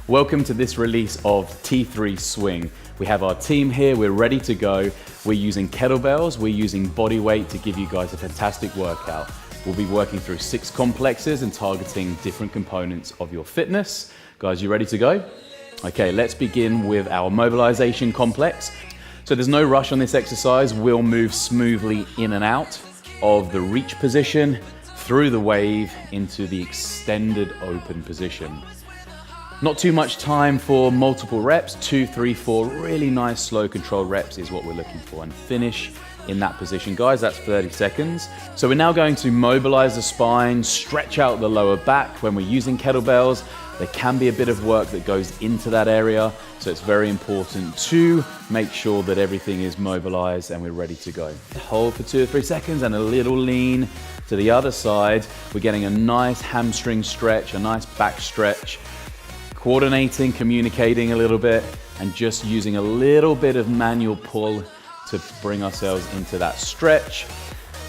Welcome to this release of T3 Swing. We have our team here, we're ready to go. We're using kettlebells, we're using body weight to give you guys a fantastic workout. We'll be working through 6 complexes and targeting different components of your fitness. Guys, you ready to go? Okay, let's begin with our mobilization complex. So there's no rush on this exercise. We'll move smoothly in and out of the reach position, through the wave, into the extended open position. Not too much time for multiple reps, 2, 3, 4 really nice slow controlled reps is what we're looking for, and finish in that position. Guys, that's 30 seconds. So we're now going to mobilize the spine, stretch out the lower back. When we're using kettlebells, there can be a bit of work that goes into that area, so it's very important to make sure that everything is mobilized and we're ready to go. Hold for 2 or 3 seconds and a little lean to the other side. We're getting a nice hamstring stretch, a nice back stretch, coordinating, communicating a little bit, and just using a little bit of manual pull to bring ourselves into that stretch.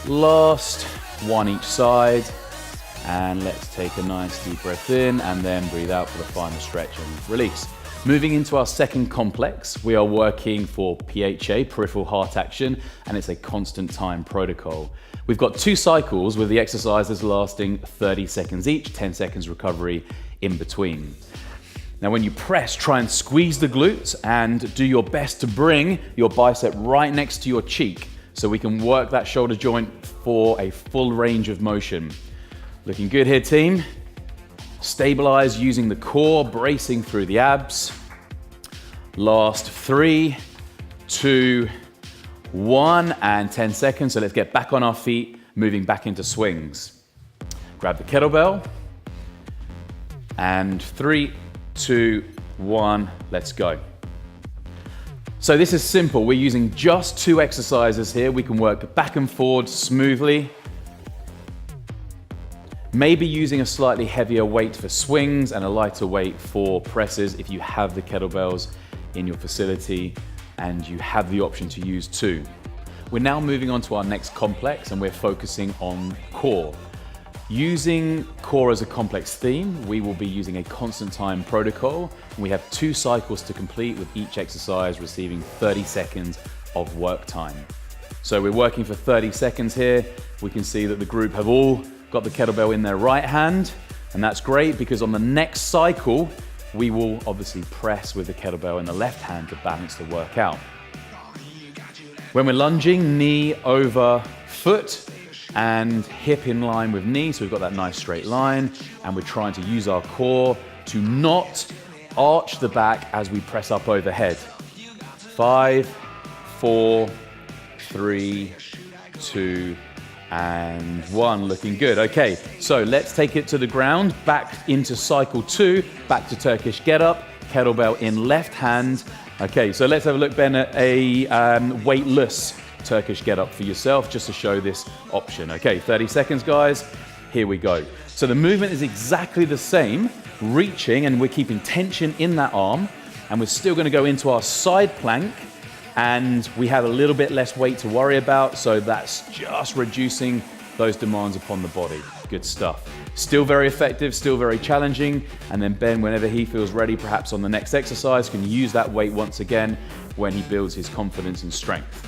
Last one each side. And let's take a nice deep breath in and then breathe out for the final stretch and release. Moving into our second complex, we are working for PHA, Peripheral Heart Action, and it's a constant time protocol. We've got 2 cycles with the exercises lasting 30 seconds each, 10 seconds recovery in between. Now when you press, try and squeeze the glutes and do your best to bring your bicep right next to your cheek so we can work that shoulder joint for a full range of motion. Looking good here, team. Stabilize using the core, bracing through the abs. Last 3, 2, 1, and 10 seconds. So let's get back on our feet, moving back into swings. Grab the kettlebell. And 3, 2, 1, let's go. So this is simple. We're using just 2 exercises here. We can work back and forward smoothly. Maybe using a slightly heavier weight for swings and a lighter weight for presses if you have the kettlebells in your facility and you have the option to use 2. We're now moving on to our next complex and we're focusing on core. Using core as a complex theme, we will be using a constant time protocol. We have 2 cycles to complete with each exercise receiving 30 seconds of work time. So we're working for 30 seconds here. We can see that the group have all got the kettlebell in their right hand, and that's great because on the next cycle, we will obviously press with the kettlebell in the left hand to balance the workout. When we're lunging, knee over foot and hip in line with knee, so we've got that nice straight line, and we're trying to use our core to not arch the back as we press up overhead. 5, 4, 3, 2, and 1, looking good. Okay, so let's take it to the ground, back into cycle 2, back to Turkish get up, kettlebell in left hand. Okay, so let's have a look, Ben, at a weightless Turkish get up for yourself, just to show this option. Okay, 30 seconds, guys, here we go. So the movement is exactly the same, reaching, and we're keeping tension in that arm, and we're still gonna go into our side plank, and we have a little bit less weight to worry about, so that's just reducing those demands upon the body. Good stuff. Still very effective, still very challenging, and then Ben, whenever he feels ready, perhaps on the next exercise, can use that weight once again when he builds his confidence and strength.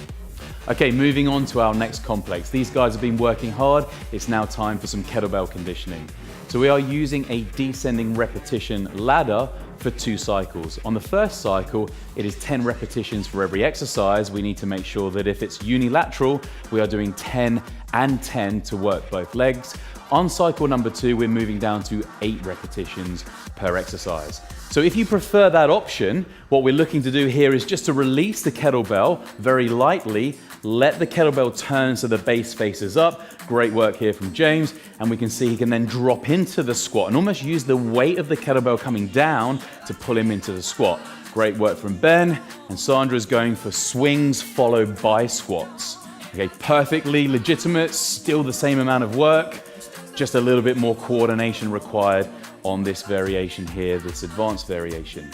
Okay, moving on to our next complex. These guys have been working hard. It's now time for some kettlebell conditioning. So we are using a descending repetition ladder for 2 cycles. On the first cycle, it is 10 repetitions for every exercise. We need to make sure that if it's unilateral, we are doing 10 and 10 to work both legs. On cycle number 2, we're moving down to 8 repetitions per exercise. So if you prefer that option, what we're looking to do here is just to release the kettlebell very lightly, let the kettlebell turn so the base faces up. Great work here from James, and we can see he can then drop into the squat and almost use the weight of the kettlebell coming down to pull him into the squat. Great work from Ben, and Sandra's going for swings followed by squats. Okay, perfectly legitimate, still the same amount of work, just a little bit more coordination required on this variation here, this advanced variation.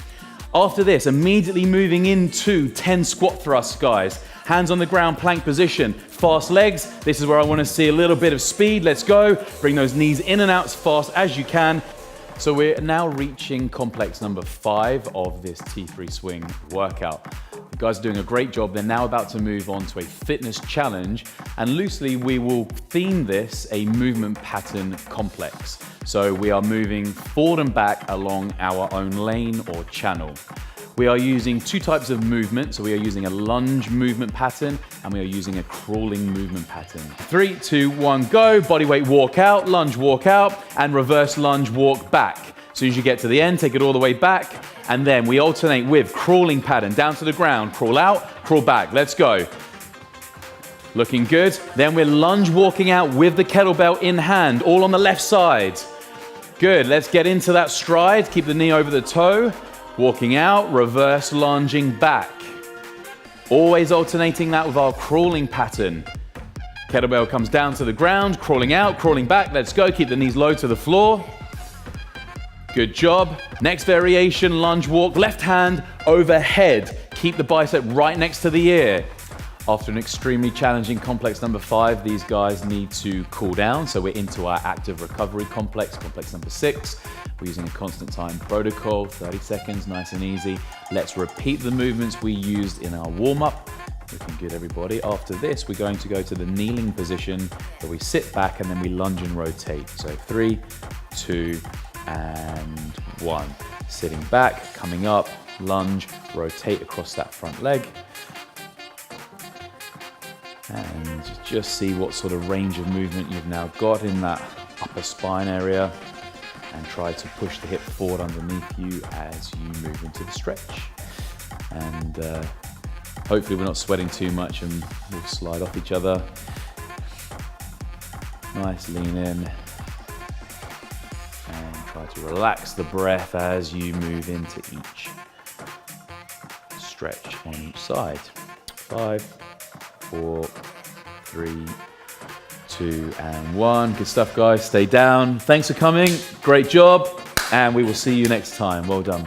After this, immediately moving into 10 squat thrusts, guys. Hands on the ground, plank position, fast legs. This is where I want to see a little bit of speed. Let's go. Bring those knees in and out as fast as you can. So we're now reaching complex number 5 of this T3 swing workout. You guys are doing a great job. They're now about to move on to a fitness challenge, and loosely we will theme this a movement pattern complex. So we are moving forward and back along our own lane or channel. We are using 2 types of movement. So we are using a lunge movement pattern and we are using a crawling movement pattern. 3, 2, 1, go. Body weight walk out, lunge walk out, and reverse lunge walk back. As soon as you get to the end, take it all the way back, and then we alternate with crawling pattern, down to the ground, crawl out, crawl back. Let's go. Looking good. Then we're lunge walking out with the kettlebell in hand, all on the left side. Good, let's get into that stride. Keep the knee over the toe. Walking out, reverse lunging back. Always alternating that with our crawling pattern. Kettlebell comes down to the ground, crawling out, crawling back. Let's go, keep the knees low to the floor. Good job. Next variation, lunge walk, left hand overhead. Keep the bicep right next to the ear. After an extremely challenging complex number 5, these guys need to cool down. So we're into our active recovery complex number 6. We're using a constant time protocol, 30 seconds, nice and easy. Let's repeat the movements we used in our warm-up. Looking good, everybody. After this, we're going to go to the kneeling position where we sit back and then we lunge and rotate. So 3, 2, and 1. Sitting back, coming up, lunge, rotate across that front leg. And just see what sort of range of movement you've now got in that upper spine area, and try to push the hip forward underneath you as you move into the stretch. And hopefully we're not sweating too much and we'll slide off each other. Nice lean in. And try to relax the breath as you move into each stretch on each side. 5, 4, 3, 2, and 1. Good stuff, guys. Stay down. Thanks for coming. Great job. And we will see you next time. Well done.